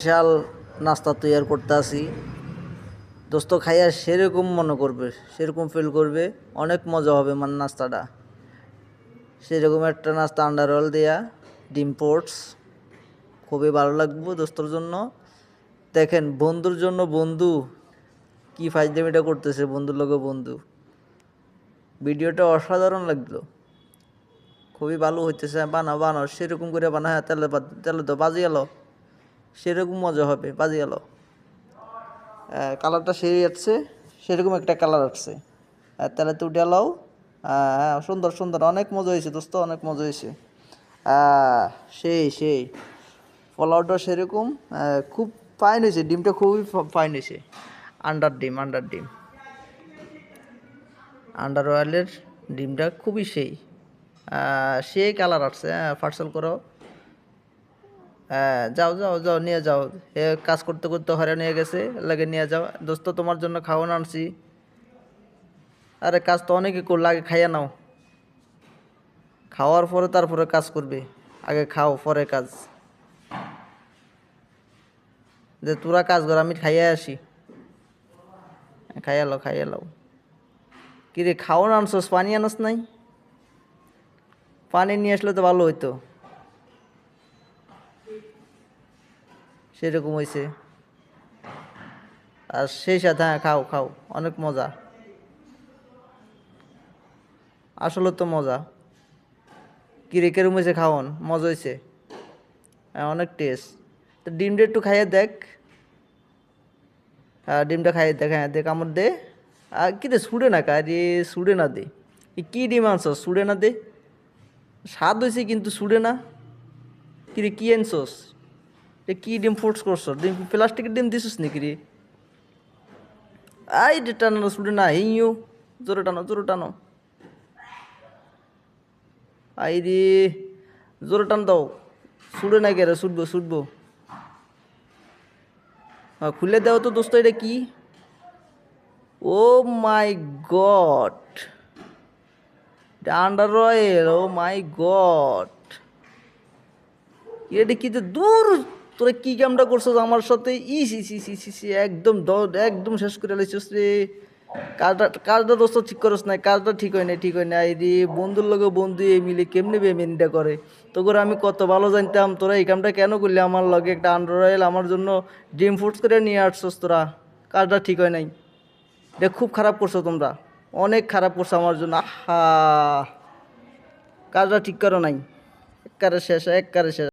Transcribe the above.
বিশাল নাস্তা তৈরি করতে আসি। দোস্ত খাইয়া সেরকম মনে করবে, সেরকম ফিল করবে, অনেক মজা হবে। মানে নাস্তাটা সেরকম একটা নাস্তা, আন্ডার রোল দেয়া ডিম পোর্টস, খুবই ভালো লাগবে দোস্তর জন্য। দেখেন বন্ধুর জন্য বন্ধু কি ফাইজলামিটা করতেছে, বন্ধুর লগে বন্ধু। ভিডিওটা অসাধারণ লাগলো, খুবই ভালো হইতেছে। বানাও বানাও, সেরকম করে বানা। হ্যাঁ, তেলে তো বাজি গেল, সেরকম মজা হবে। বাজি গেল, কালারটা সেই যাচ্ছে, সেরকম একটা কালার আসছে। তাহলে তো উঠে লাও। হ্যাঁ, সুন্দর সুন্দর, অনেক মজা হয়েছে দোস্ত, অনেক মজা হয়েছে। সেই সেই পোলাওটা সেরকম, খুব ফাইন হয়েছে। ডিমটা খুবই ফাইন হয়েছে। আন্ডার ডিম, আন্ডার ডিম, আন্ডার অয়েলের ডিমটা খুবই সেই কালার আসছে। পার্সেল করো। যাও যাও যাও, নিয়ে যাও। কাজ করতে করতে হয়রান হয়ে গেছে, লাগে নিয়ে যাও দোস্ত। তোমার জন্য খাওয়ানো আনছি। আরে কাজ তো অনেকে করলে, আগে খাইয়া নাও। খাওয়ার পরে তারপরে কাজ করবে, আগে খাও পরে কাজ। যে তোরা কাজ কর, আমি খাইয়া আসি। খাইয়া লাও, খাইয়া লাও। কিরে খাওয়ানো আনছোস, পানি আনস নাই? পানি নিয়ে আসলে তো ভালো হইতো। সেরকম হয়েছে। আর সেই সাথে খাও খাও, অনেক মজা। আসলে তো মজা। কিরে কেরম হয়েছে খাওয়ান? মজা হয়েছে, অনেক টেস্ট। তো ডিমটা একটু খাইয়ে দেখ। ডিমটা খাইয়ে দেখ। হ্যাঁ দেখ, আমার দে। কি রে সুড়ে না, কারে সুড়ে না দে। কি ডিম আনছস, সুড়ে না দে। স্বাদ হয়েছে কিন্তু সুড়ে না। কিরে কি আনছস? কি ডিম ফোর্স করছস? ডিম প্লাস্টিকের ডিম দিছিস নাকি রে? আই রে টানো, সুড়ে না। হিও, জোরে টানো, জোরে টানো। আই রে, জোরে টান দাও। সুড়ে না কে রে? ছুটবো ছুটবো। খুলে দাও তো দোস্ত, এটা কি? ও মাই গড, আন্ডার অয়েল। ও মাই গড, এটা কি যে দূর। তোরা কি কামটা করছো আমার সাথে? ইস ইস ইস ইস ইস, একদম একদম শেষ করে লাইছিস রে। কাজটা দোস্ত ঠিক করস নাই, কাজটা ঠিক হয় না, ঠিক হয় না। এই রে বন্ধুর লগে বন্ধু এই মিলে কেমনে বেমেনটা করে। তো করে আমি কত ভালো জানতাম তোরা এই কামটা কেন করলি আমার লগে? একটা আন্ডার অয়েল আমার জন্য ড্রিম ফুডস করে নিয়ে আসছস তোরা। কাজটা ঠিক হয় নাই, এটা খুব খারাপ করছো তোমরা, অনেক খারাপ করছো আমার জন্য। আহা, কাজটা ঠিক করো নাই। একবারে শেষ, একবারে শেষ।